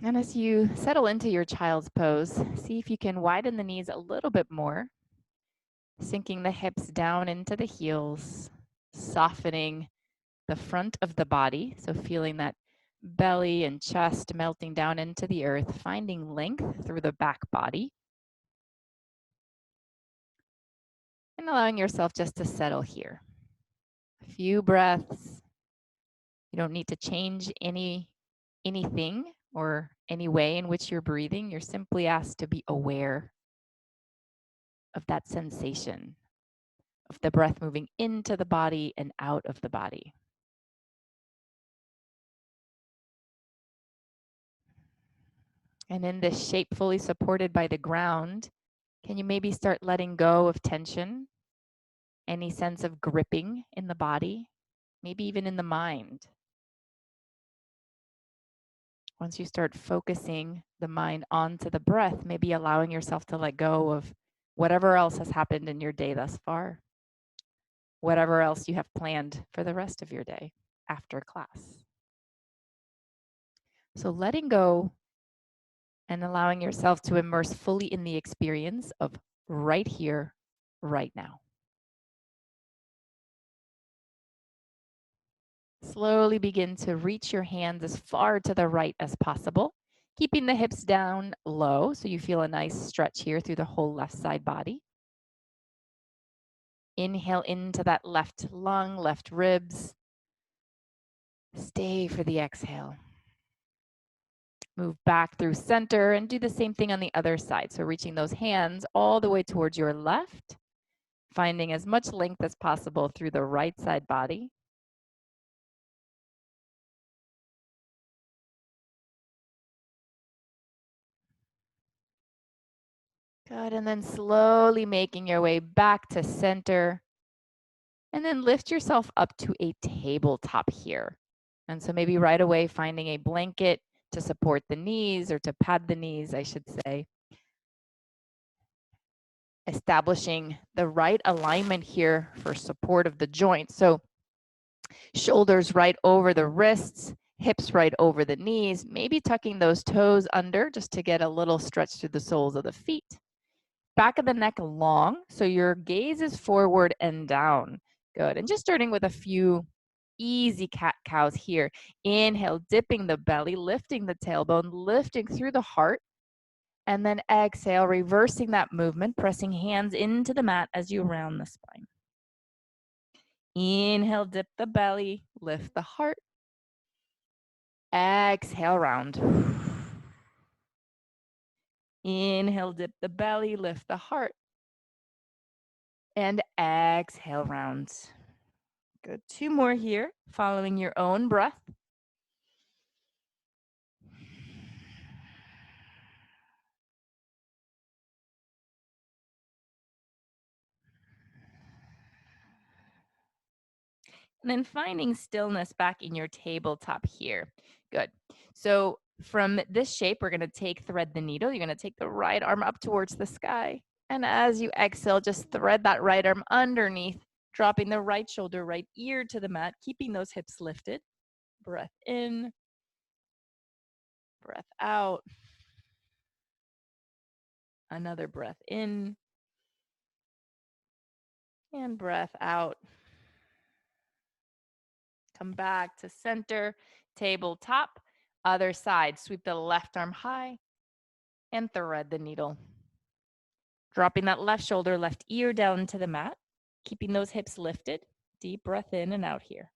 And as you settle into your child's pose, see if you can widen the knees a little bit more, sinking the hips down into the heels, softening the front of the body. So feeling that belly and chest melting down into the earth, finding length through the back body. And allowing yourself just to settle here. A few breaths. You don't need to change anything or any way in which you're breathing. You're simply asked to be aware of that sensation of the breath moving into the body and out of the body. And in this shape, fully supported by the ground, can you maybe start letting go of tension? Any sense of gripping in the body, maybe even in the mind? Once you start focusing the mind onto the breath, maybe allowing yourself to let go of whatever else has happened in your day thus far, whatever else you have planned for the rest of your day after class. So letting go and allowing yourself to immerse fully in the experience of right here, right now. Slowly begin to reach your hands as far to the right as possible, keeping the hips down low so you feel a nice stretch here through the whole left side body. Inhale into that left lung, left ribs. Stay for the exhale. Move back through center and do the same thing on the other side. So reaching those hands all the way towards your left, finding as much length as possible through the right side body. Good, and then slowly making your way back to center. And then lift yourself up to a tabletop here. And so maybe right away finding a blanket to support the knees or to pad the knees, I should say. Establishing the right alignment here for support of the joint. So shoulders right over the wrists, hips right over the knees, maybe tucking those toes under just to get a little stretch through the soles of the feet. Back of the neck long, so your gaze is forward and down. Good. And just starting with a few easy cat-cows here. Inhale, dipping the belly, lifting the tailbone, lifting through the heart. And then exhale, reversing that movement, pressing hands into the mat as you round the spine. Inhale, dip the belly, lift the heart. Exhale, round. Inhale, dip the belly, lift the heart. And exhale, round. Good. 2 more here, following your own breath. And then finding stillness back in your tabletop here. Good. So from this shape, we're going to thread the needle. You're going to take the right arm up towards the sky. And as you exhale, just thread that right arm underneath, dropping the right shoulder, right ear to the mat, keeping those hips lifted. Breath in, breath out. Another breath in and breath out. Come back to center, tabletop, other side. Sweep the left arm high and thread the needle. Dropping that left shoulder, left ear down to the mat, keeping those hips lifted. Deep breath in and out here.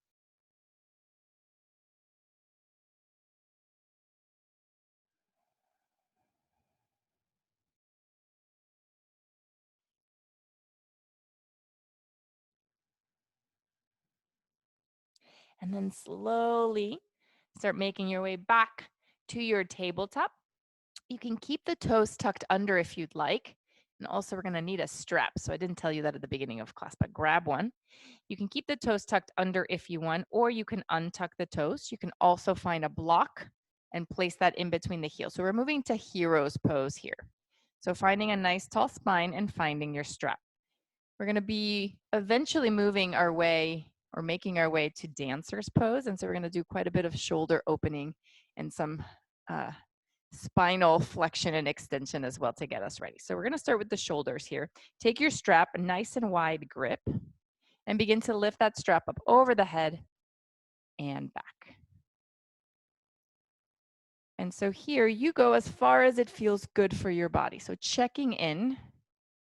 And then slowly start making your way back to your tabletop. You can keep the toes tucked under if you'd like. And also we're going to need a strap. So I didn't tell you that at the beginning of class, but grab one. You can keep the toes tucked under if you want, or you can untuck the toes. You can also find a block and place that in between the heels. So we're moving to hero's pose here. So finding a nice tall spine and finding your strap. We're going to be eventually moving our way or making our way to dancer's pose. And so we're going to do quite a bit of shoulder opening and some spinal flexion and extension as well to get us ready. So we're going to start with the shoulders here. Take your strap, a nice and wide grip, and begin to lift that strap up over the head and back. And so here you go as far as it feels good for your body. So checking in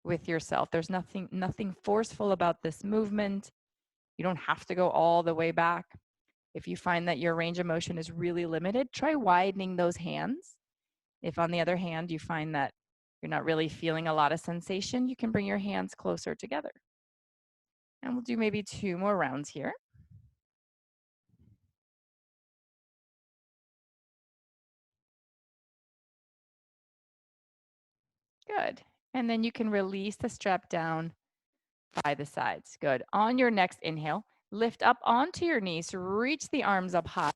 with yourself. There's nothing forceful about this movement. You don't have to go all the way back. If you find that your range of motion is really limited, try widening those hands. If on the other hand, you find that you're not really feeling a lot of sensation, you can bring your hands closer together. And we'll do maybe 2 more rounds here. Good. And then you can release the strap down by the sides. Good. On your next inhale, lift up onto your knees, reach the arms up high.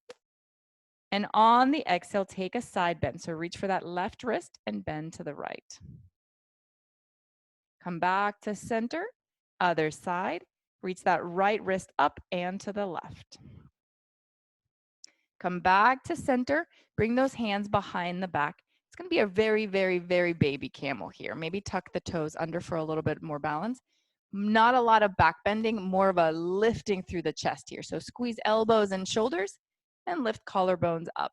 And on the exhale, take a side bend. So reach for that left wrist and bend to the right. Come back to center, other side. Reach that right wrist up and to the left. Come back to center. Bring those hands behind the back. It's going to be a very, very, very baby camel here. Maybe tuck the toes under for a little bit more balance. Not a lot of back bending, more of a lifting through the chest here. So squeeze elbows and shoulders and lift collarbones up.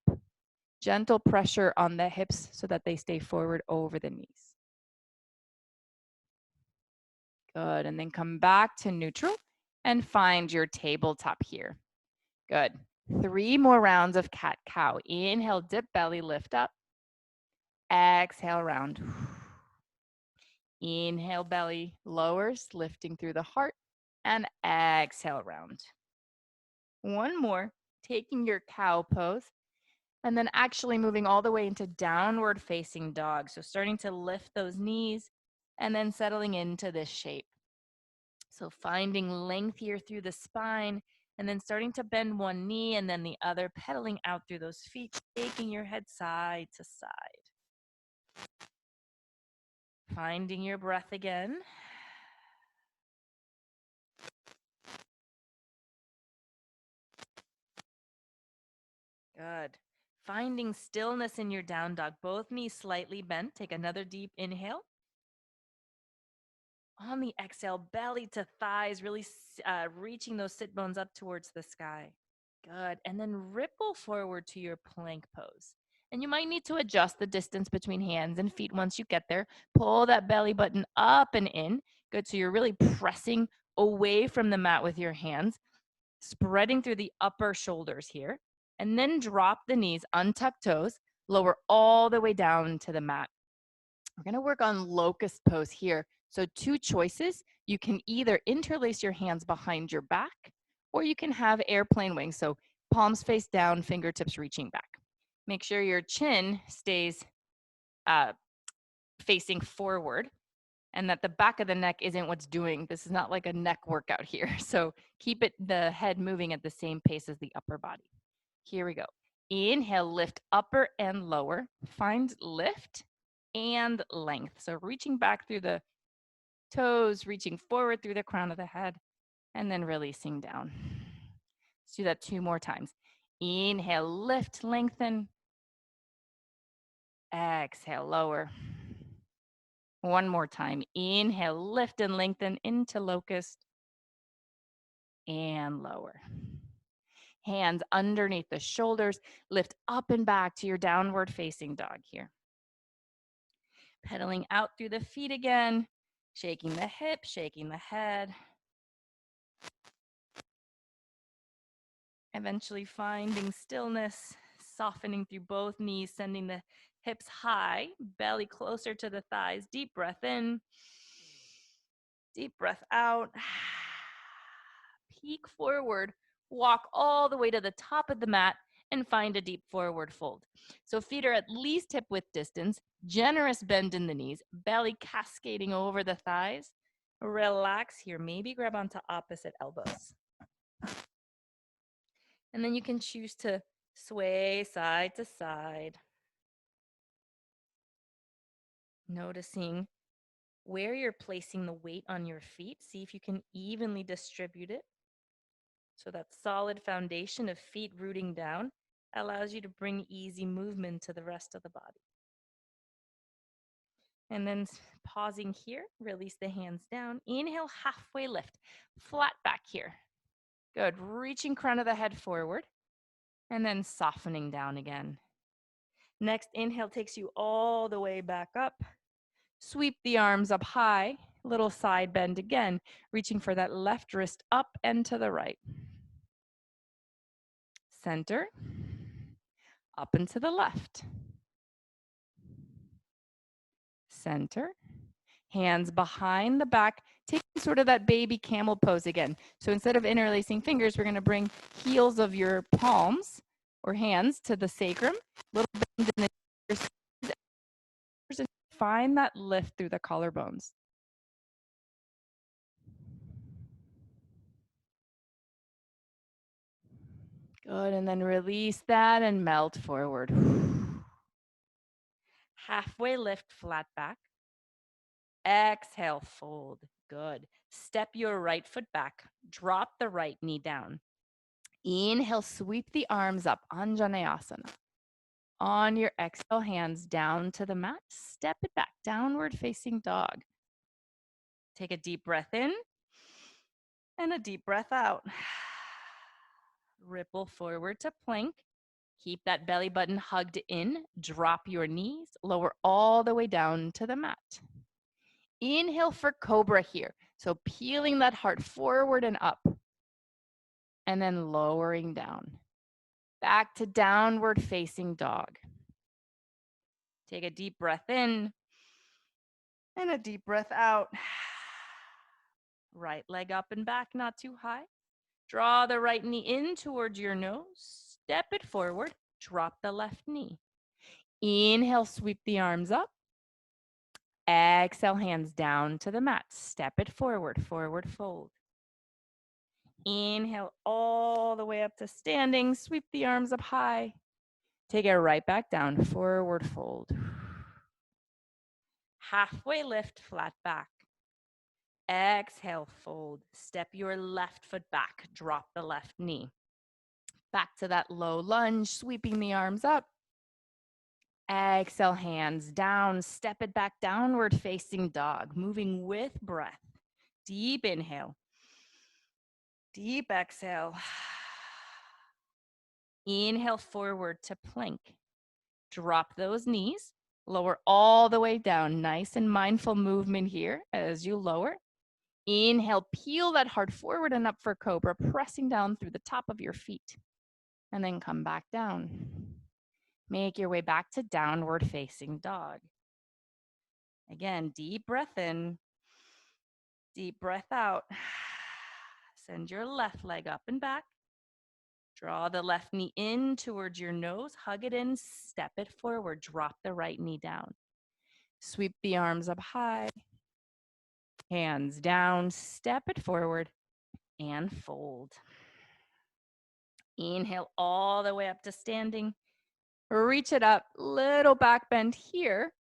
Gentle pressure on the hips so that they stay forward over the knees. Good. And then come back to neutral and find your tabletop here. Good. 3 more rounds of cat-cow. Inhale, dip belly, lift up. Exhale, round. Inhale, belly lowers, lifting through the heart. And exhale, round. One more, taking your cow pose. And then actually moving all the way into downward facing dog. So starting to lift those knees and then settling into this shape. So finding length here through the spine and then starting to bend one knee and then the other, pedaling out through those feet, taking your head side to side. Finding your breath again. Good. Finding stillness in your down dog, both knees slightly bent. Take another deep inhale. On the exhale, belly to thighs, really reaching those sit bones up towards the sky. Good. And then ripple forward to your plank pose. And you might need to adjust the distance between hands and feet once you get there. Pull that belly button up and in. Good. So you're really pressing away from the mat with your hands, spreading through the upper shoulders here. And then drop the knees, untuck toes, lower all the way down to the mat. We're going to work on locust pose here. So 2 choices. You can either interlace your hands behind your back, or you can have airplane wings. So palms face down, fingertips reaching back. Make sure your chin stays facing forward and that the back of the neck isn't what's doing. This is not like a neck workout here. So keep the head moving at the same pace as the upper body. Here we go. Inhale, lift upper and lower. Find lift and length. So reaching back through the toes, reaching forward through the crown of the head, and then releasing down. Let's do that 2 more times. Inhale, lift, lengthen. Exhale, lower. One more time. Inhale, lift and lengthen into locust and lower. Hands underneath the shoulders, lift up and back to your downward facing dog here. Pedaling out through the feet again, shaking the hips, shaking the head. Eventually finding stillness, softening through both knees, sending the hips high, belly closer to the thighs. Deep breath in, deep breath out. Peek forward, walk all the way to the top of the mat and find a deep forward fold. So feet are at least hip width distance, generous bend in the knees, belly cascading over the thighs. Relax here, maybe grab onto opposite elbows. And then you can choose to sway side to side. Noticing where you're placing the weight on your feet. See if you can evenly distribute it. So that solid foundation of feet rooting down Allows you to bring easy movement to the rest of the body. And then pausing here, release the hands down. Inhale, halfway lift, flat back here. Good, reaching crown of the head forward and then softening down again. Next inhale takes you all the way back up. Sweep the arms up high, little side bend again, reaching for that left wrist up and to the right. Center, up and to the left. Center, hands behind the back, taking sort of that baby camel pose again. So instead of interlacing fingers, we're gonna bring heels of your palms or hands to the sacrum, little bend in the ears, find that lift through the collarbones. Good, and then release that and melt forward. Halfway lift, flat back. Exhale, fold. Good. Step your right foot back. Drop the right knee down. Inhale, sweep the arms up, Anjaneyasana. On your exhale, hands down to the mat. Step it back, downward facing dog. Take a deep breath in and a deep breath out. Ripple forward to plank. Keep that belly button hugged in. Drop your knees. Lower all the way down to the mat. Inhale for cobra here. So peeling that heart forward and up. And then lowering down. Back to downward facing dog. Take a deep breath in and a deep breath out. Right leg up and back, not too high. Draw the right knee in towards your nose. Step it forward. Drop the left knee. Inhale, sweep the arms up. Exhale, hands down to the mat. Step it forward, forward fold. Inhale all the way up to standing. Sweep the arms up high. Take it right back down, forward fold. Halfway lift, flat back. Exhale, fold. Step your left foot back. Drop the left knee. Back to that low lunge, sweeping the arms up. Exhale, hands down. Step it back, downward facing dog. Moving with breath. Deep inhale. Deep exhale. Inhale forward to plank. Drop those knees. Lower all the way down. Nice and mindful movement here as you lower. Inhale, peel that heart forward and up for cobra, pressing down through the top of your feet. And then come back down. Make your way back to downward facing dog. Again, deep breath in, deep breath out. Send your left leg up and back. Draw the left knee in towards your nose, hug it in, step it forward, drop the right knee down. Sweep the arms up high, hands down, step it forward, and fold. Inhale all the way up to standing. Reach it up, little back bend here,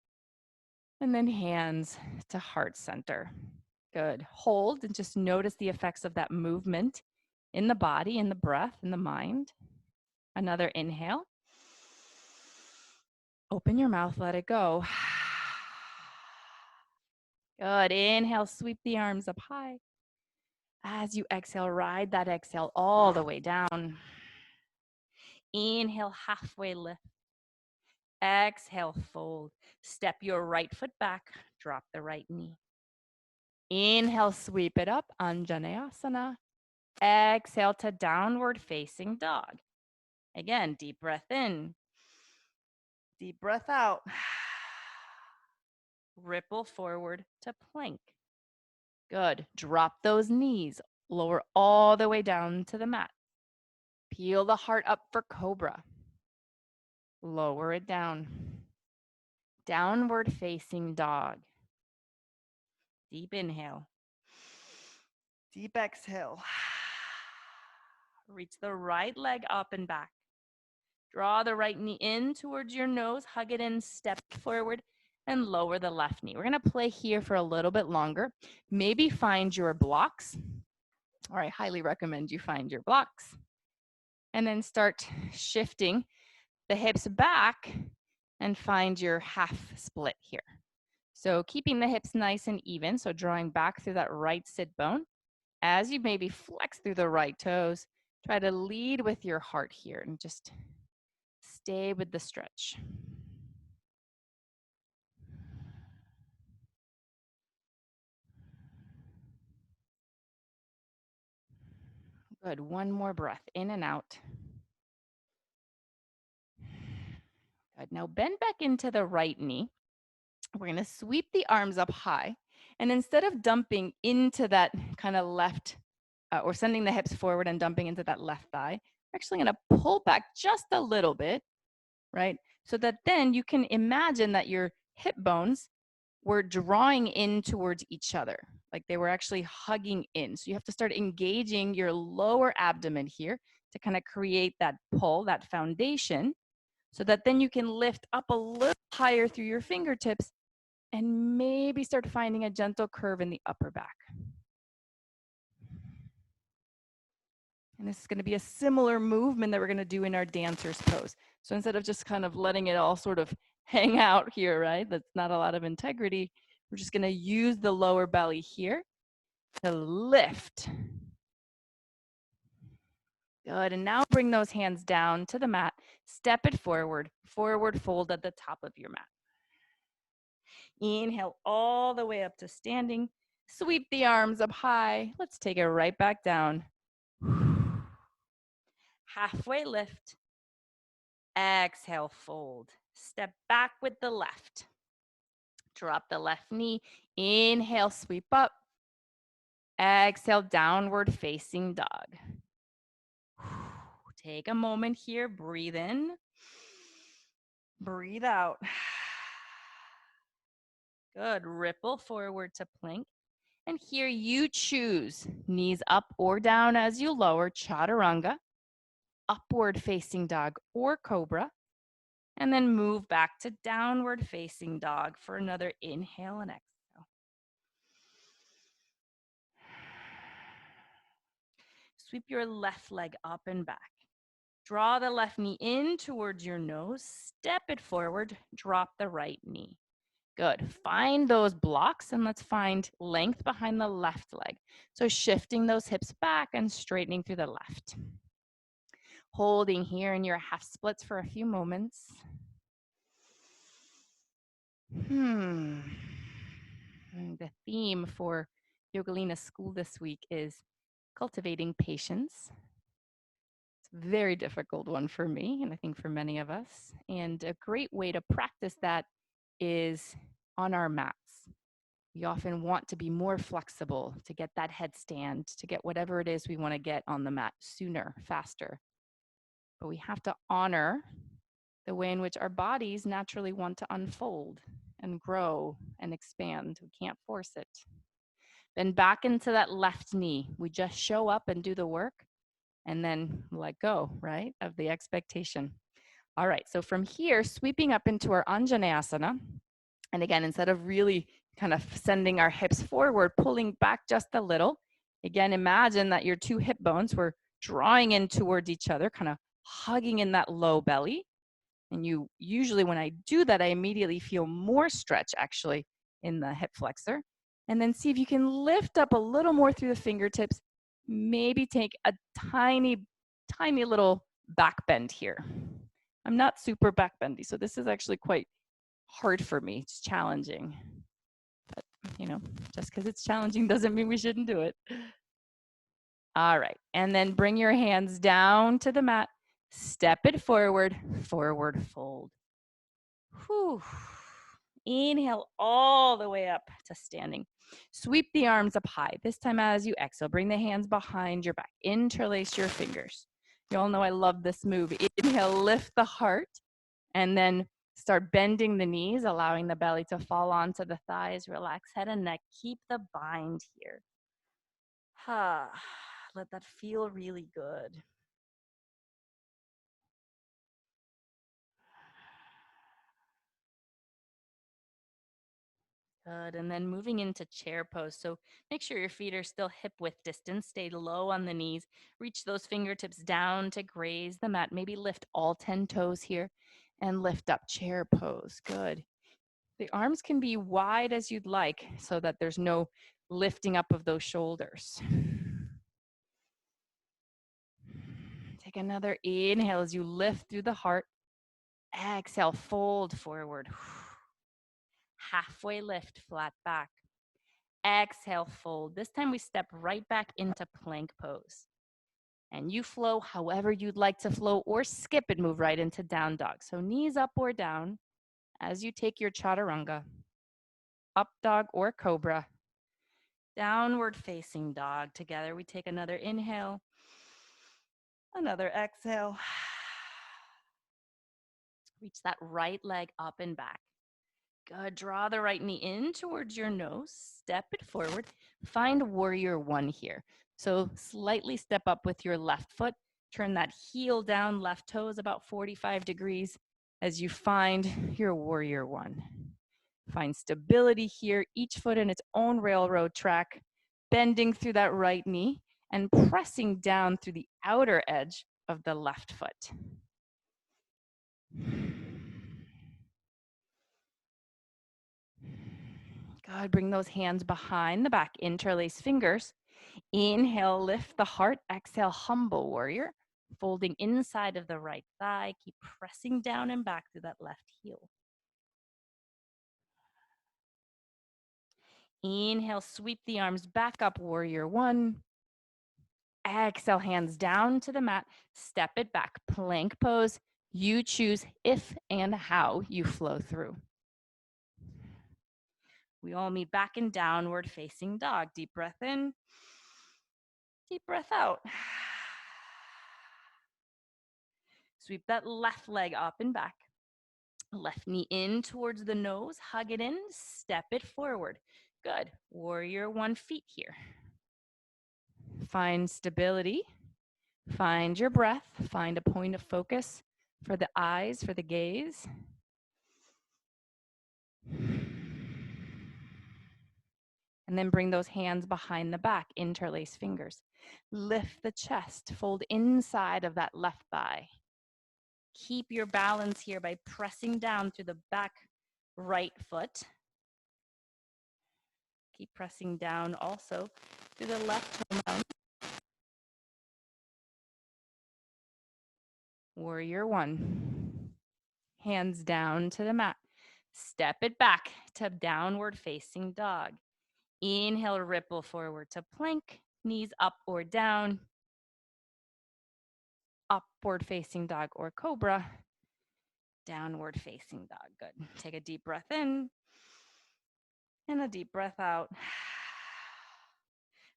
and then hands to heart center. Good. Hold and just notice the effects of that movement in the body, in the breath, in the mind. Another inhale. Open your mouth, let it go. Good. Inhale, sweep the arms up high. As you exhale, ride that exhale all the way down. Inhale, halfway lift. Exhale, fold. Step your right foot back. Drop the right knee. Inhale, sweep it up, Anjaneyasana. Exhale to downward facing dog. Again, deep breath in. Deep breath out. Ripple forward to plank. Good. Drop those knees. Lower all the way down to the mat. Peel the heart up for cobra. Lower it down. Downward facing dog. Deep inhale. Deep exhale. Reach the right leg up and back. Draw the right knee in towards your nose. Hug it in, step forward, and lower the left knee. We're going to play here for a little bit longer. Maybe find your blocks, or I highly recommend you find your blocks. And then start shifting the hips back and find your half split here. So keeping the hips nice and even, so drawing back through that right sit bone. As you maybe flex through the right toes, try to lead with your heart here and just stay with the stretch. Good, one more breath, in and out. Good, now bend back into the right knee. We're gonna sweep the arms up high. And instead of dumping into that kind of left, or sending the hips forward and dumping into that left thigh, we're actually gonna pull back just a little bit, right? So that then you can imagine that your hip bones were drawing in towards each other, like they were actually hugging in. So you have to start engaging your lower abdomen here to kind of create that pull, that foundation, so that then you can lift up a little higher through your fingertips and maybe start finding a gentle curve in the upper back. And this is going to be a similar movement that we're going to do in our dancer's pose. So instead of just kind of letting it all sort of hang out here, right? That's not a lot of integrity. We're just going to use the lower belly here to lift. Good, and now bring those hands down to the mat. Step it forward, forward fold at the top of your mat. Inhale all the way up to standing. Sweep the arms up high. Let's take it right back down. Halfway lift. Exhale, fold. Step back with the left. Drop the left knee. Inhale, sweep up. Exhale, downward facing dog. Take a moment here. Breathe in. Breathe out. Good. Ripple forward to plank. And here you choose knees up or down as you lower, chaturanga, upward facing dog or cobra, and then move back to downward facing dog for another inhale and exhale. Sweep your left leg up and back. Draw the left knee in towards your nose, step it forward, drop the right knee. Good. Find those blocks and let's find length behind the left leg. So shifting those hips back and straightening through the left. Holding here in your half splits for a few moments. The theme for Yogalina School this week is cultivating patience. It's a very difficult one for me, and I think for many of us. And a great way to practice that is on our mats. We often want to be more flexible, to get that headstand, to get whatever it is we want to get on the mat sooner, faster. But we have to honor the way in which our bodies naturally want to unfold and grow and expand. We can't force it. Then back into that left knee. We just show up and do the work and then let go, right, of the expectation. All right, so from here, sweeping up into our Anjaneyasana. And again, instead of really kind of sending our hips forward, pulling back just a little. Again, imagine that your two hip bones were drawing in towards each other, kind of hugging in that low belly. And you usually, when I do that, I immediately feel more stretch actually in the hip flexor. And then see if you can lift up a little more through the fingertips. Maybe take a tiny, tiny little back bend here. I'm not super back bendy, so this is actually quite hard for me. It's challenging. But, you know, just because it's challenging doesn't mean we shouldn't do it. All right, and then bring your hands down to the mat. Step it forward, forward fold. Whew. Inhale all the way up to standing. Sweep the arms up high. This time as you exhale, bring the hands behind your back. Interlace your fingers. You all know I love this move. Inhale, lift the heart, and then start bending the knees, allowing the belly to fall onto the thighs. Relax head and neck. Keep the bind here. Let that feel really good. Good. And then moving into chair pose. So make sure your feet are still hip width distance. Stay low on the knees. Reach those fingertips down to graze the mat. Maybe lift all 10 toes here and lift up chair pose. Good. The arms can be wide as you'd like so that there's no lifting up of those shoulders. Take another inhale as you lift through the heart. Exhale, fold forward. Halfway lift, flat back. Exhale, fold. This time we step right back into plank pose. And you flow however you'd like to flow, or skip and move right into down dog. So knees up or down as you take your chaturanga. Up dog or cobra. Downward facing dog. Together we take another inhale, another exhale. Reach that right leg up and back. Good. Draw the right knee in towards your nose. Step it forward. Find warrior one here. So slightly step up with your left foot. Turn that heel down, left toes about 45 degrees as you find your warrior one. Find stability here, each foot in its own railroad track, bending through that right knee and pressing down through the outer edge of the left foot. Good. Bring those hands behind the back, interlace fingers. Inhale, lift the heart. Exhale, humble warrior. Folding inside of the right thigh. Keep pressing down and back through that left heel. Inhale, sweep the arms back up, warrior one. Exhale, hands down to the mat. Step it back, plank pose. You choose if and how you flow through. We all meet back in downward facing dog. Deep breath in, deep breath out. Sweep that left leg up and back. Left knee in towards the nose, hug it in, step it forward. Good. Warrior one, feet here. Find stability. Find your breath. Find a point of focus for the eyes, for the gaze. And then bring those hands behind the back, interlace fingers. Lift the chest, fold inside of that left thigh. Keep your balance here by pressing down through the back right foot. Keep pressing down also through the left toe mound. Warrior one. Hands down to the mat. Step it back to downward facing dog. Inhale, ripple forward to plank. Knees up or down. Upward facing dog or cobra. Downward facing dog. Good. Take a deep breath in and a deep breath out.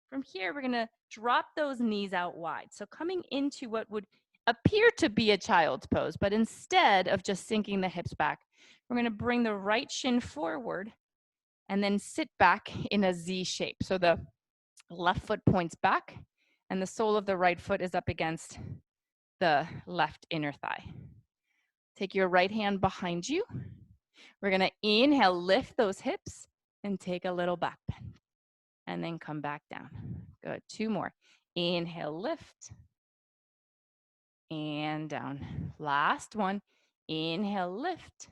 From here, we're going to drop those knees out wide. So coming into what would appear to be a child's pose, but instead of just sinking the hips back, we're going to bring the right shin forward and then sit back in a Z shape. So the left foot points back and the sole of the right foot is up against the left inner thigh. Take your right hand behind you. We're going to inhale, lift those hips and take a little back bend. And then come back down. Good. Two more. Inhale, lift. And down. Last one. Inhale, lift.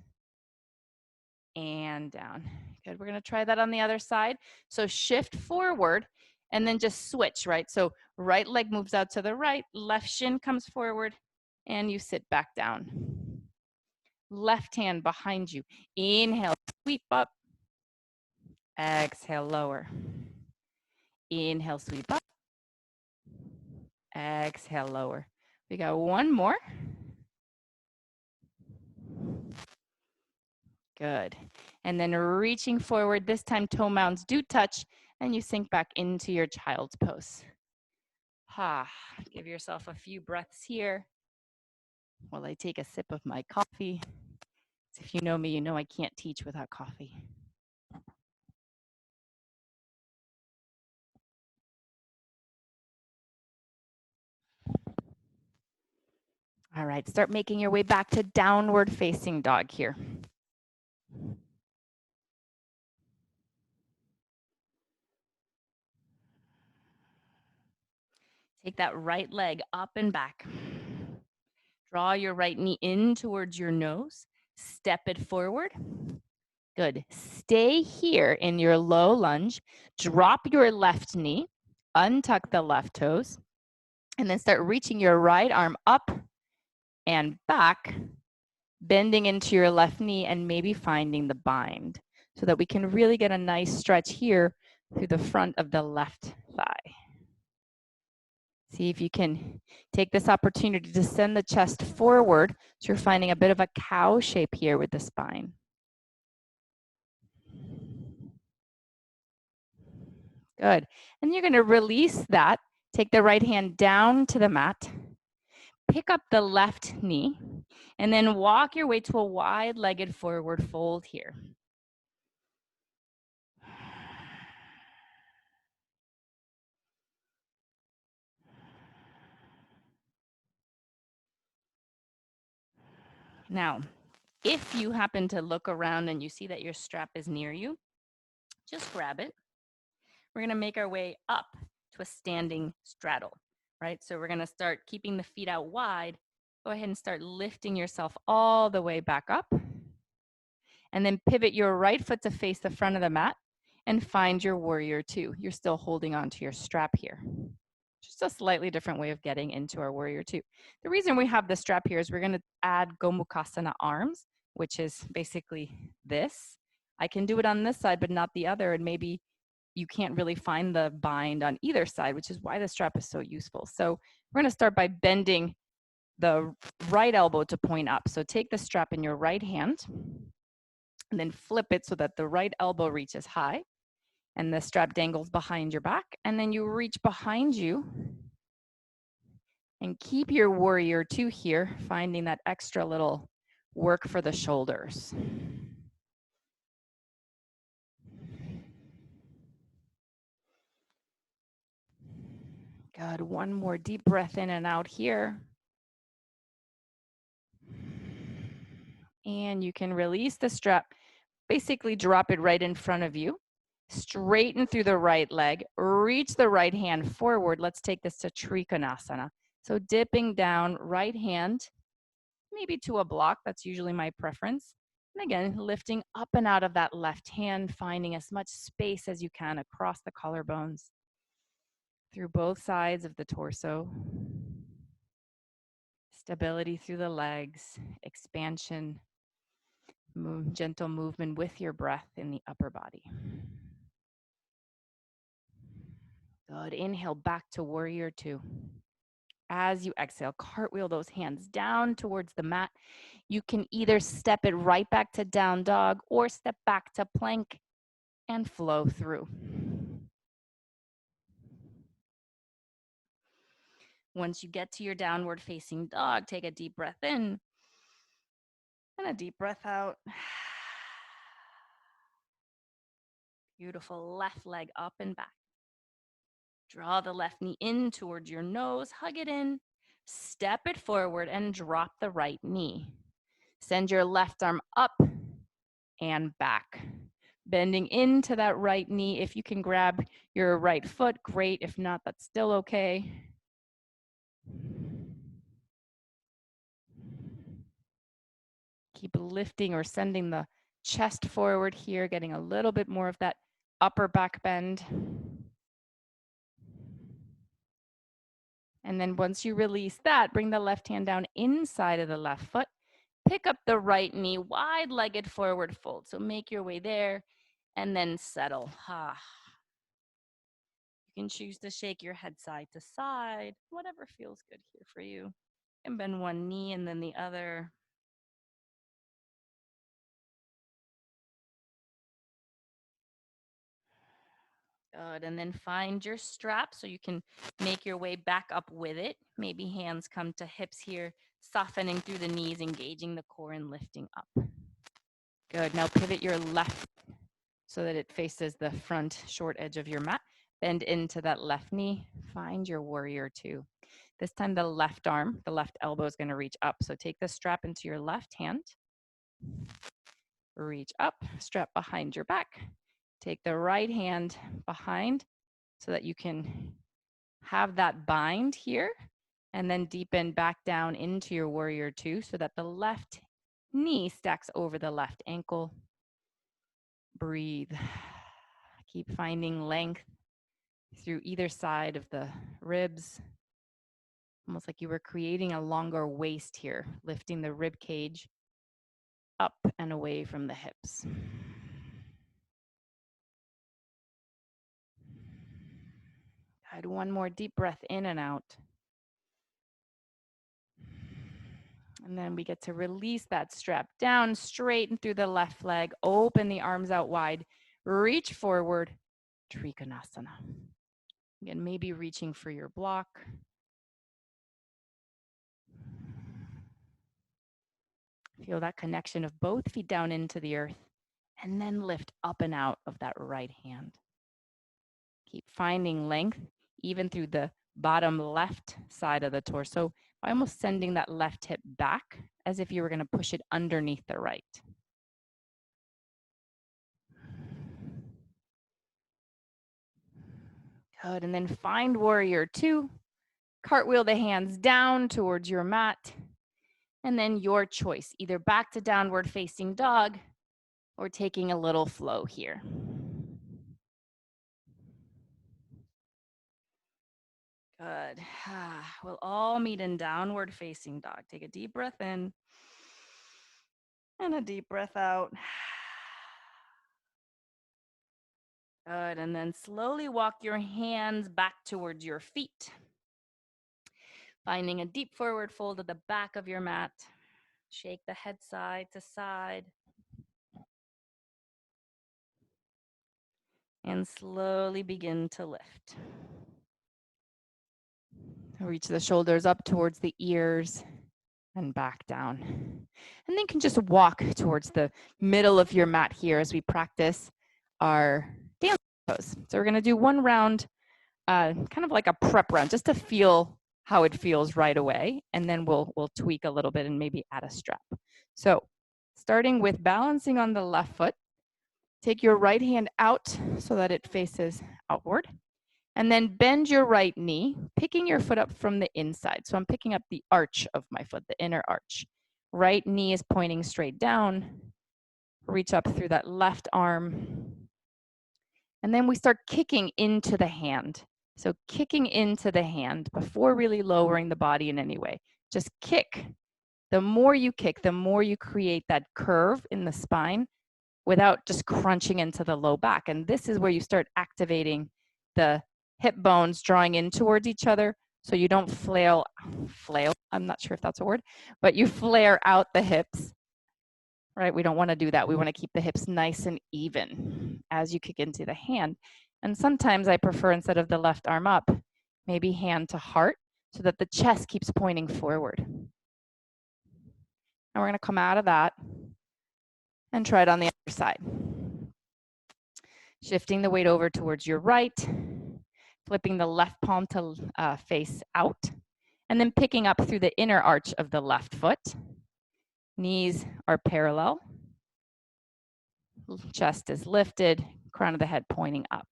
And down. Good. We're going to try that on the other side. So shift forward and then just switch, right? So right leg moves out to the right, left shin comes forward, and you sit back down. Left hand behind you. Inhale, sweep up. Exhale, lower. Inhale, sweep up. Exhale, lower. We got one more. Good. And then reaching forward, this time toe mounds do touch, and you sink back into your child's pose. Give yourself a few breaths here while I take a sip of my coffee. If you know me, you know I can't teach without coffee. All right, start making your way back to downward facing dog here. Take that right leg up and back. Draw your right knee in towards your nose. Step it forward. Good. Stay here in your low lunge. Drop your left knee. Untuck the left toes. And then start reaching your right arm up and back, bending into your left knee and maybe finding the bind so that we can really get a nice stretch here through the front of the left thigh. See if you can take this opportunity to send the chest forward so you're finding a bit of a cow shape here with the spine. Good. And you're going to release that. Take the right hand down to the mat. Pick up the left knee and then walk your way to a wide-legged forward fold here. Now, if you happen to look around and you see that your strap is near you, just grab it. We're going to make our way up to a standing straddle, right? So we're going to start keeping the feet out wide. Go ahead and start lifting yourself all the way back up. And then pivot your right foot to face the front of the mat and find your warrior two. You're still holding on to your strap here. Just a slightly different way of getting into our warrior two. The reason we have the strap here is we're going to add Gomukhasana arms, which is basically this. I can do it on this side, but not the other. And maybe you can't really find the bind on either side, which is why the strap is so useful. So we're going to start by bending the right elbow to point up. So take the strap in your right hand and then flip it so that the right elbow reaches high and the strap dangles behind your back. And then you reach behind you and keep your warrior two here, finding that extra little work for the shoulders. Good. One more deep breath in and out here. And you can release the strap. Basically drop it right in front of you. Straighten through the right leg. Reach the right hand forward. Let's take this to Trikonasana. So dipping down, right hand, maybe to a block. That's usually my preference. And again, lifting up and out of that left hand, finding as much space as you can across the collarbones, through both sides of the torso. Stability through the legs, expansion, gentle movement with your breath in the upper body. Good. Inhale back to warrior two. As you exhale, cartwheel those hands down towards the mat. You can either step it right back to down dog or step back to plank and flow through. Once you get to your downward facing dog, take a deep breath in and a deep breath out. Beautiful. Left leg up and back. Draw the left knee in towards your nose, hug it in, step it forward and drop the right knee. Send your left arm up and back. Bending into that right knee. If you can grab your right foot, great. If not, that's still okay. Keep lifting or sending the chest forward here, getting a little bit more of that upper back bend. And then once you release that, bring the left hand down inside of the left foot. Pick up the right knee, wide-legged forward fold. So make your way there and then settle. You can choose to shake your head side to side, whatever feels good here for you. And bend one knee and then the other. Good, and then find your strap so you can make your way back up with it. Maybe hands come to hips here, softening through the knees, engaging the core and lifting up. Good, now pivot your left so that it faces the front short edge of your mat. Bend into that left knee, find your warrior two. This time the left arm, the left elbow is gonna reach up. So take the strap into your left hand, reach up, strap behind your back. Take the right hand behind so that you can have that bind here, and then deepen back down into your warrior two so that the left knee stacks over the left ankle. Breathe. Keep finding length through either side of the ribs. Almost like you were creating a longer waist here, lifting the rib cage up and away from the hips. Good. One more deep breath in and out. And then we get to release that strap down, straighten through the left leg, open the arms out wide, reach forward, Trikonasana. Again, maybe reaching for your block. Feel that connection of both feet down into the earth, and then lift up and out of that right hand. Keep finding length, even through the bottom left side of the torso, by almost sending that left hip back as if you were going to push it underneath the right. Good, and then find warrior two. Cartwheel the hands down towards your mat, and then your choice, either back to downward facing dog or taking a little flow here. Good. We'll all meet in downward facing dog. Take a deep breath in and a deep breath out. Good. And then slowly walk your hands back towards your feet. Finding a deep forward fold at the back of your mat. Shake the head side to side. And slowly begin to lift. Reach the shoulders up towards the ears and back down. And then you can just walk towards the middle of your mat here as we practice our dance pose. So we're going to do one round, kind of like a prep round, just to feel how it feels right away. And then we'll tweak a little bit and maybe add a strap. So starting with balancing on the left foot, take your right hand out so that it faces outward. And then bend your right knee, picking your foot up from the inside. So I'm picking up the arch of my foot, the inner arch. Right knee is pointing straight down. Reach up through that left arm. And then we start kicking into the hand. So kicking into the hand before really lowering the body in any way. Just kick. The more you kick, the more you create that curve in the spine without just crunching into the low back. And this is where you start activating the hip bones drawing in towards each other so you don't flail, I'm not sure if that's a word, but you flare out the hips, right? We don't want to do that. We want to keep the hips nice and even as you kick into the hand. And sometimes I prefer, instead of the left arm up, maybe hand to heart so that the chest keeps pointing forward. And we're going to come out of that and try it on the other side. Shifting the weight over towards your right, flipping the left palm to face out, and then picking up through the inner arch of the left foot. Knees are parallel. Chest is lifted, crown of the head pointing up.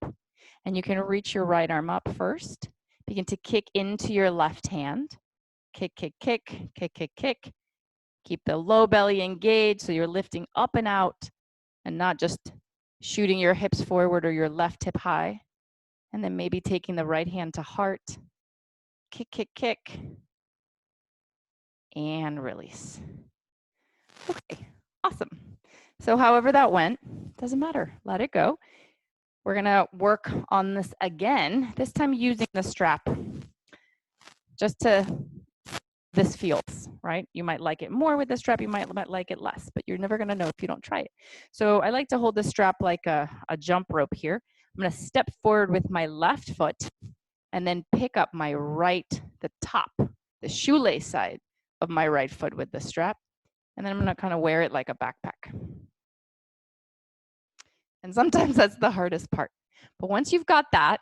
And you can reach your right arm up first. Begin to kick into your left hand. Kick, kick, kick, kick, kick, kick. Keep the low belly engaged so you're lifting up and out and not just shooting your hips forward or your left hip high. And then maybe taking the right hand to heart. Kick, kick, kick. And release. Okay, awesome. So however that went, doesn't matter. Let it go. We're going to work on this again, this time using the strap just to this feels, right? You might like it more with the strap, you might like it less, but you're never going to know if you don't try it. So I like to hold the strap like a jump rope here. I'm going to step forward with my left foot and then pick up my right, the top, the shoelace side of my right foot with the strap. And then I'm going to kind of wear it like a backpack. And sometimes that's the hardest part. But once you've got that,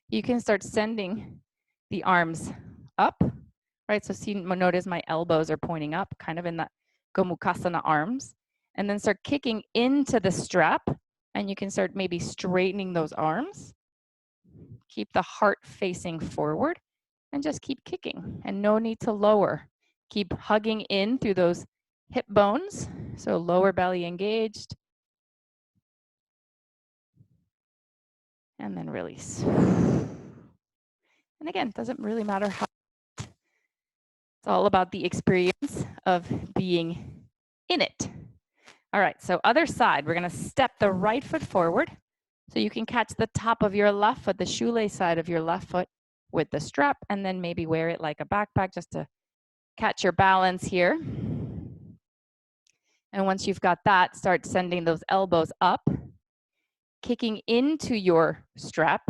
you can start sending the arms up, right? So see, notice my elbows are pointing up, kind of in that Gomukhasana arms. And then start kicking into the strap. And you can start maybe straightening those arms. Keep the heart facing forward and just keep kicking, and no need to lower. Keep hugging in through those hip bones, so lower belly engaged. And then release. And again, it doesn't really matter how. It's all about the experience of being in it. All right, so other side, we're gonna step the right foot forward so you can catch the top of your left foot, the shoelace side of your left foot with the strap, and then maybe wear it like a backpack just to catch your balance here. And once you've got that, start sending those elbows up, kicking into your strap,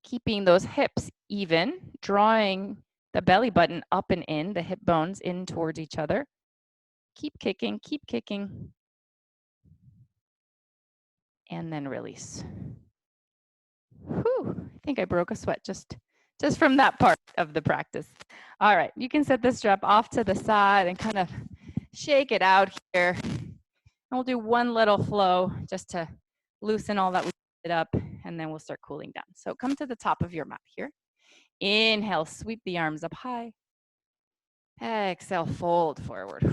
keeping those hips even, drawing the belly button up and in, the hip bones in towards each other. Keep kicking, and then release. Whew, I think I broke a sweat just from that part of the practice. All right, you can set the strap off to the side and kind of shake it out here. And we'll do one little flow just to loosen all that we did up, and then we'll start cooling down. So come to the top of your mat here. Inhale, sweep the arms up high. Exhale, fold forward.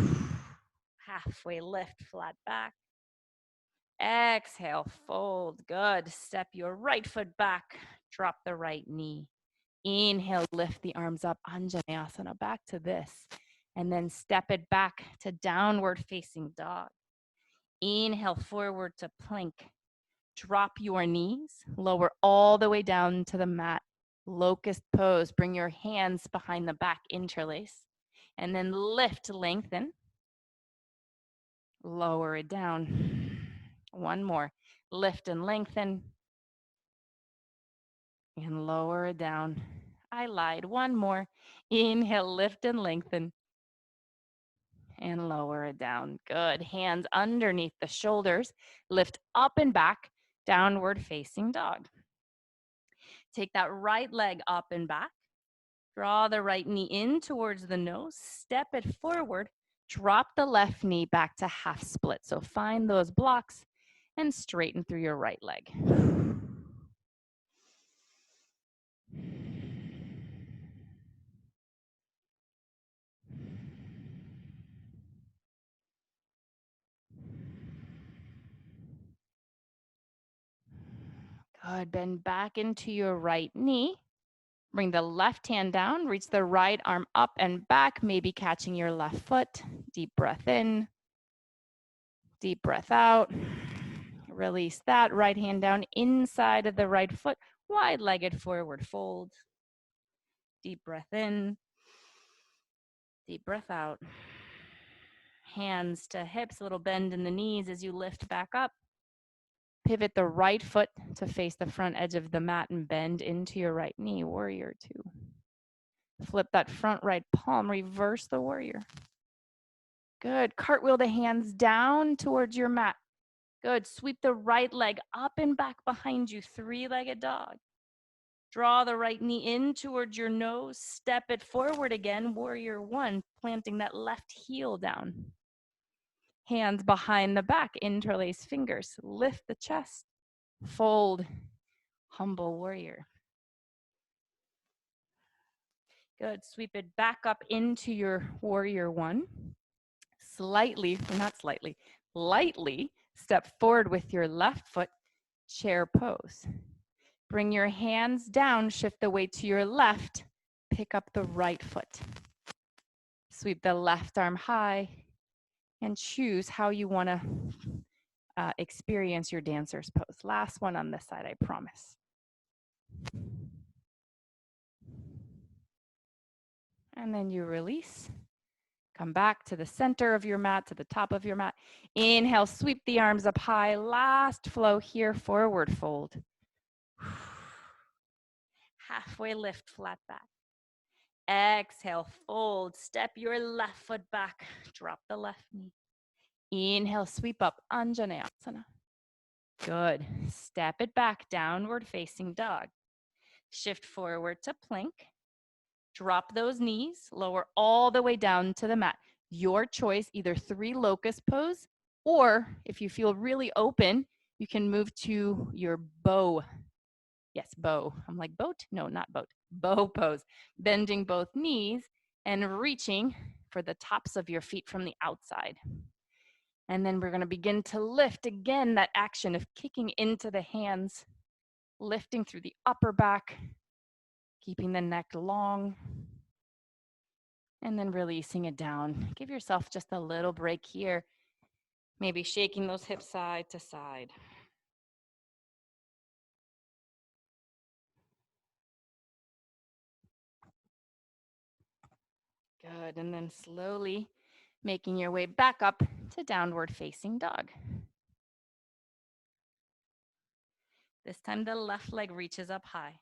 Halfway lift, flat back. Exhale, fold. Good. Step your right foot back. Drop the right knee. Inhale, lift the arms up, Anjaneyasana, back to this. And then step it back to downward facing dog. Inhale, forward to plank. Drop your knees, lower all the way down to the mat. Locust pose, bring your hands behind the back, interlace. And then lift, lengthen. Lower it down. One more. Lift and lengthen. And lower it down. I lied. One more. Inhale, lift and lengthen. And lower it down. Good. Hands underneath the shoulders. Lift up and back. Downward facing dog. Take that right leg up and back. Draw the right knee in towards the nose. Step it forward. Drop the left knee back to half split. So find those blocks and straighten through your right leg. Good. Bend back into your right knee. Bring the left hand down. Reach the right arm up and back, maybe catching your left foot. Deep breath in. Deep breath out. Release that. Right hand down inside of the right foot. Wide-legged forward fold. Deep breath in. Deep breath out. Hands to hips, a little bend in the knees as you lift back up. Pivot the right foot to face the front edge of the mat and bend into your right knee, warrior two. Flip that front right palm, reverse the warrior. Good, cartwheel the hands down towards your mat. Good, sweep the right leg up and back behind you, three-legged dog. Draw the right knee in towards your nose, step it forward again, warrior one, planting that left heel down. Hands behind the back, interlace fingers, lift the chest, fold, humble warrior. Good, sweep it back up into your warrior one. Lightly step forward with your left foot, chair pose. Bring your hands down, shift the weight to your left, pick up the right foot. Sweep the left arm high and choose how you want to experience your dancer's pose. Last one on this side, I promise. And then you release. Come back to the center of your mat, to the top of your mat. Inhale, sweep the arms up high. Last flow here, forward fold. Halfway lift, flat back. Exhale, fold. Step your left foot back. Drop the left knee. Inhale, sweep up, Anjaneyasana. Good. Step it back, downward facing dog. Shift forward to plank. Drop those knees, lower all the way down to the mat. Your choice, either three locust pose, or if you feel really open, you can move to your bow Yes, bow. I'm like boat? No, not boat. Bow pose. Bending both knees and reaching for the tops of your feet from the outside. And then we're going to begin to lift again, that action of kicking into the hands, lifting through the upper back, keeping the neck long, and then releasing it down. Give yourself just a little break here. Maybe shaking those hips side to side. Good, and then slowly making your way back up to downward facing dog. This time the left leg reaches up high.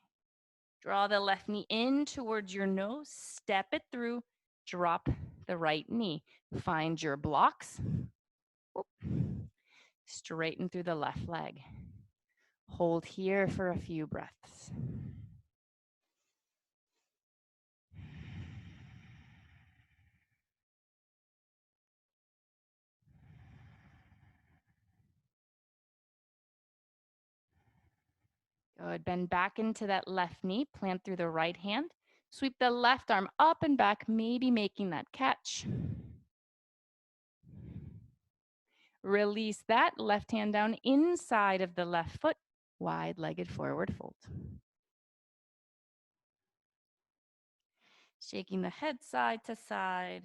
Draw the left knee in towards your nose, step it through, drop the right knee. Find your blocks. Straighten through the left leg. Hold here for a few breaths. Good. Bend back into that left knee. Plant through the right hand. Sweep the left arm up and back, maybe making that catch. Release that left hand down inside of the left foot. Wide-legged forward fold. Shaking the head side to side.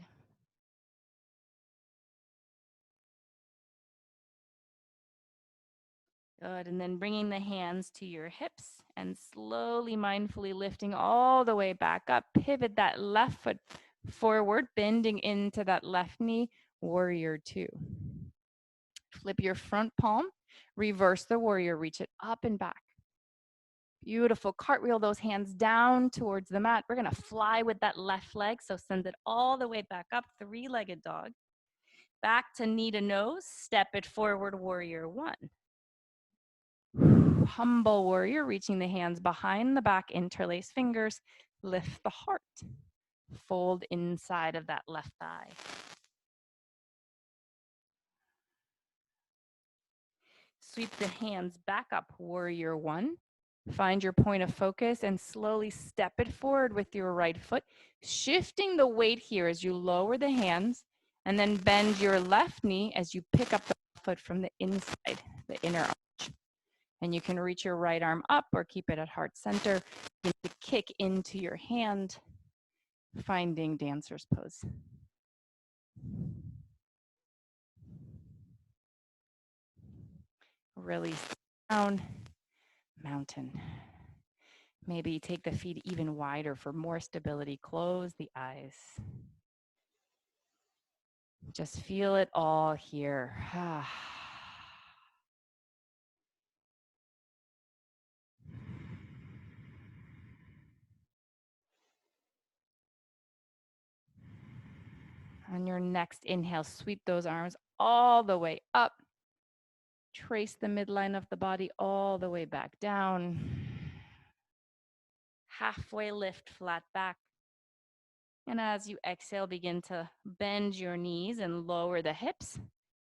Good, and then bringing the hands to your hips and slowly, mindfully lifting all the way back up. Pivot that left foot forward, bending into that left knee, warrior two. Flip your front palm, reverse the warrior, reach it up and back. Beautiful, cartwheel those hands down towards the mat. We're gonna fly with that left leg, so send it all the way back up, three-legged dog. Back to knee to nose, step it forward, warrior one. Humble warrior, reaching the hands behind the back, interlace fingers, lift the heart. Fold inside of that left thigh. Sweep the hands back up, warrior one. Find your point of focus and slowly step it forward with your right foot, shifting the weight here as you lower the hands, and then bend your left knee as you pick up the foot from the inside, the inner arch. And you can reach your right arm up or keep it at heart center. You need to kick into your hand, finding dancer's pose. Release down, mountain. Maybe take the feet even wider for more stability. Close the eyes. Just feel it all here. On your next inhale, sweep those arms all the way up. Trace the midline of the body all the way back down. Halfway lift, flat back. And as you exhale, begin to bend your knees and lower the hips,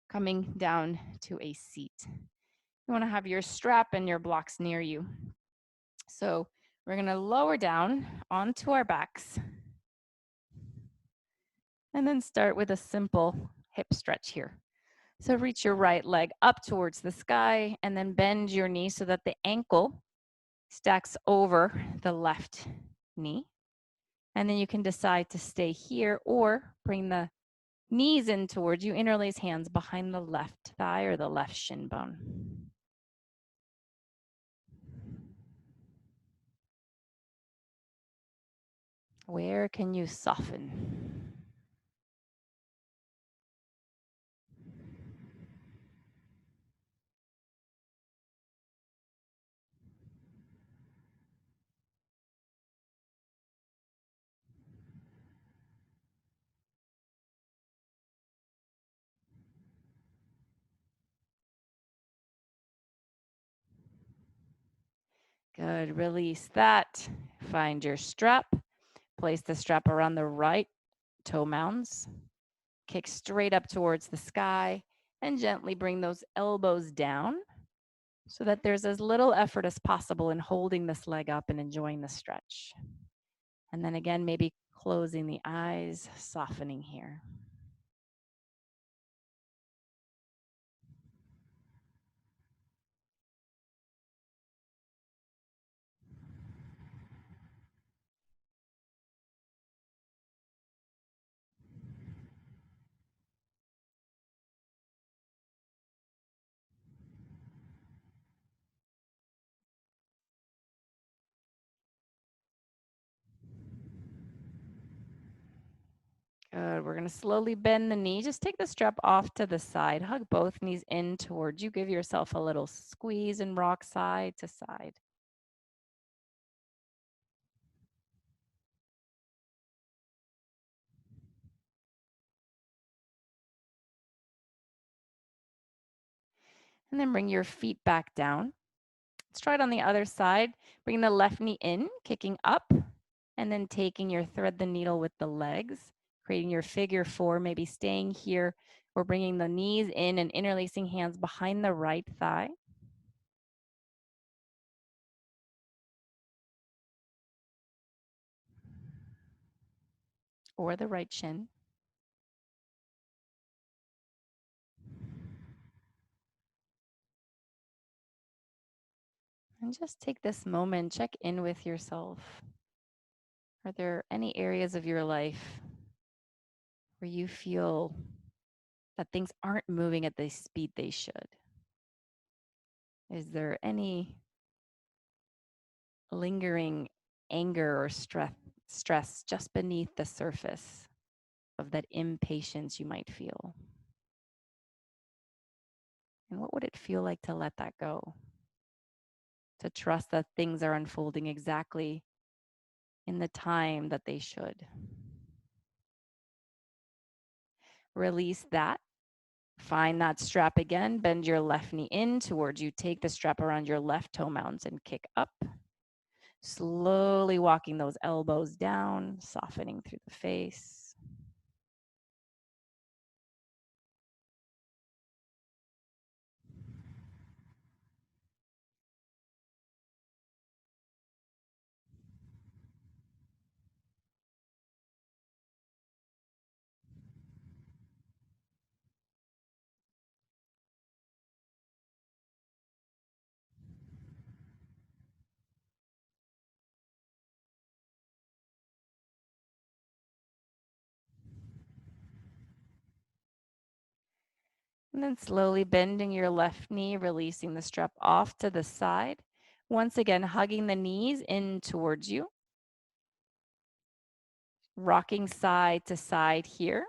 coming down to a seat. You want to have your strap and your blocks near you. So we're going to lower down onto our backs. And then start with a simple hip stretch here. So reach your right leg up towards the sky and then bend your knee so that the ankle stacks over the left knee. And then you can decide to stay here or bring the knees in towards you, interlace hands behind the left thigh or the left shin bone. Where can you soften? Good, release that. Find your strap. Place the strap around the right toe mounds. Kick straight up towards the sky and gently bring those elbows down. so that there's as little effort as possible in holding this leg up and enjoying the stretch. And then again, maybe closing the eyes, softening here. Good. We're going to slowly bend the knee. Just take the strap off to the side. Hug both knees in towards you. Give yourself a little squeeze and rock side to side. And then bring your feet back down. Let's try it on the other side. Bring the left knee in, kicking up, and then taking your thread the needle with the legs, creating your figure four, maybe staying here or bringing the knees in and interlacing hands behind the right thigh. Or the right shin. And just take this moment, check in with yourself. Are there any areas of your life where you feel that things aren't moving at the speed they should? Is there any lingering anger or stress just beneath the surface of that impatience you might feel? And what would it feel like to let that go? To trust that things are unfolding exactly in the time that they should. Release that. Find that strap again. Bend your left knee in towards you. Take the strap around your left toe mounds and kick up. Slowly walking those elbows down, softening through the face. And then slowly bending your left knee, releasing the strap off to the side. Once again, hugging the knees in towards you. Rocking side to side here.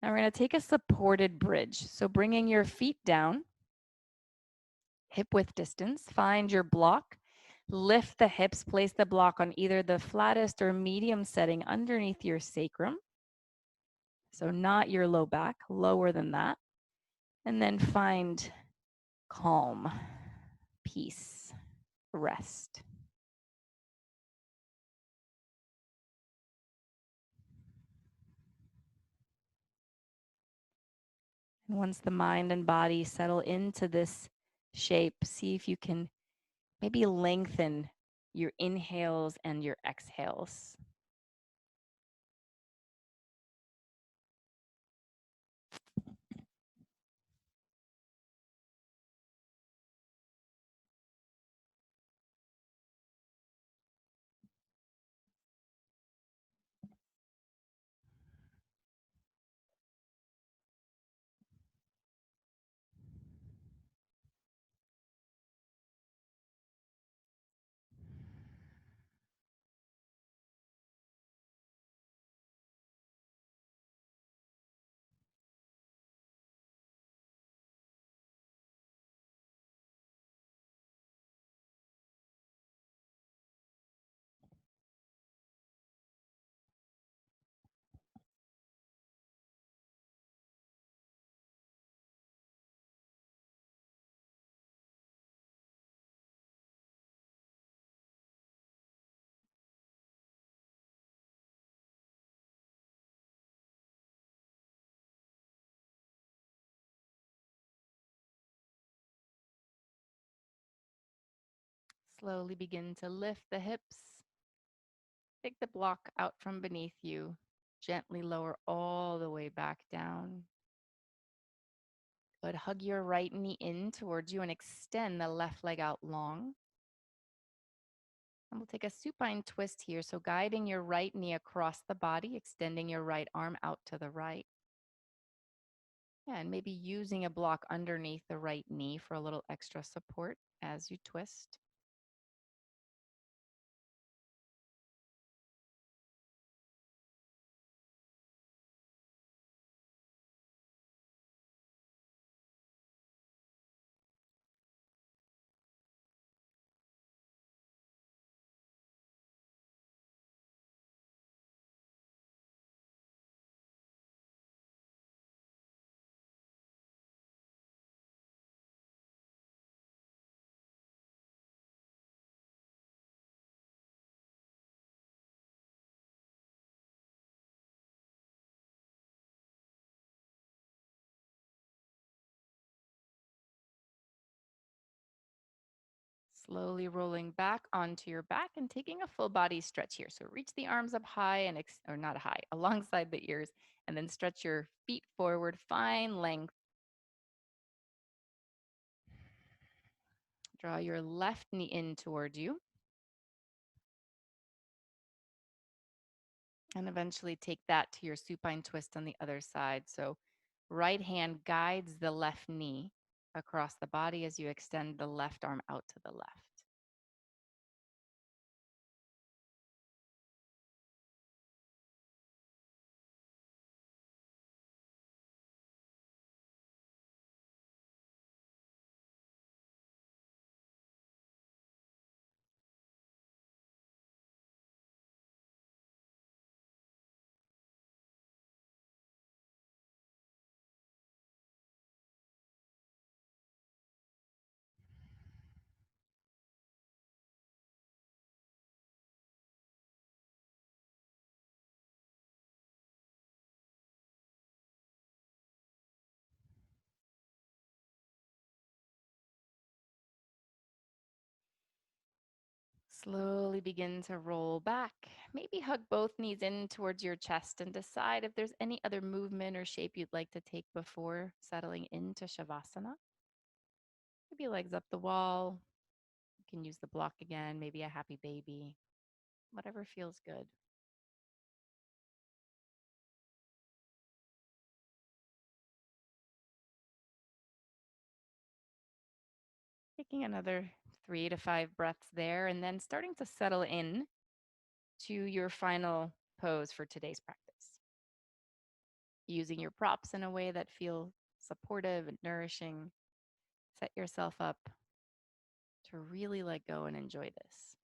Now we're going to take a supported bridge. So bringing your feet down, hip width distance, find your block. Lift the hips, place the block on either the flattest or medium setting underneath your sacrum. So not your low back, lower than that. And then find calm, peace, rest. And once the mind and body settle into this shape, see if you can maybe lengthen your inhales and your exhales. Slowly begin to lift the hips. Take the block out from beneath you. Gently lower all the way back down. Good. Hug your right knee in towards you and extend the left leg out long. And we'll take a supine twist here. So guiding your right knee across the body, extending your right arm out to the right. Yeah, and maybe using a block underneath the right knee for a little extra support as you twist. Slowly rolling back onto your back and taking a full body stretch here. So reach the arms up high and, or not high, alongside the ears, and then stretch your feet forward, fine length. Draw your left knee in towards you. And eventually take that to your supine twist on the other side. So right hand guides the left knee across the body as you extend the left arm out to the left. Slowly begin to roll back. Maybe hug both knees in towards your chest and decide if there's any other movement or shape you'd like to take before settling into Shavasana. Maybe legs up the wall. You can use the block again, maybe a happy baby, whatever feels good. Taking another 3 to 5 breaths there, and then starting to settle in to your final pose for today's practice. Using your props in a way that feel supportive and nourishing. Set yourself up to really let go and enjoy this.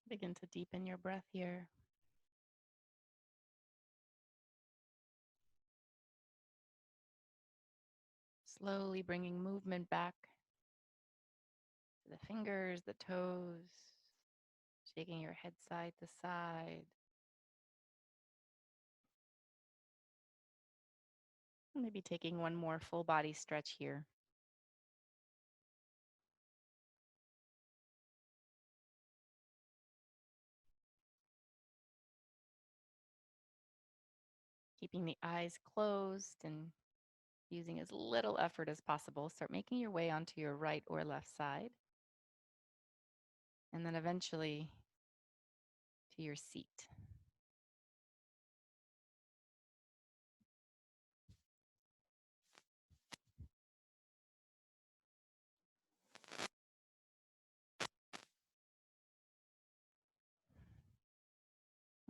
Begin to deepen your breath here. Slowly bringing movement back to the fingers, the toes, shaking your head side to side. Maybe taking one more full body stretch here. Keeping the eyes closed and using as little effort as possible. Start making your way onto your right or left side. And then eventually to your seat.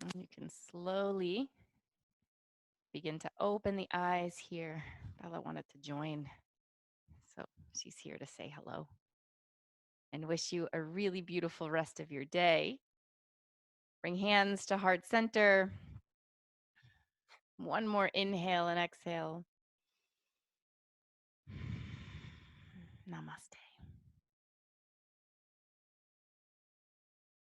And you can slowly begin to open the eyes here. Bella wanted to join, so she's here to say hello and wish you a really beautiful rest of your day. Bring hands to heart center. One more inhale and exhale. Namaste.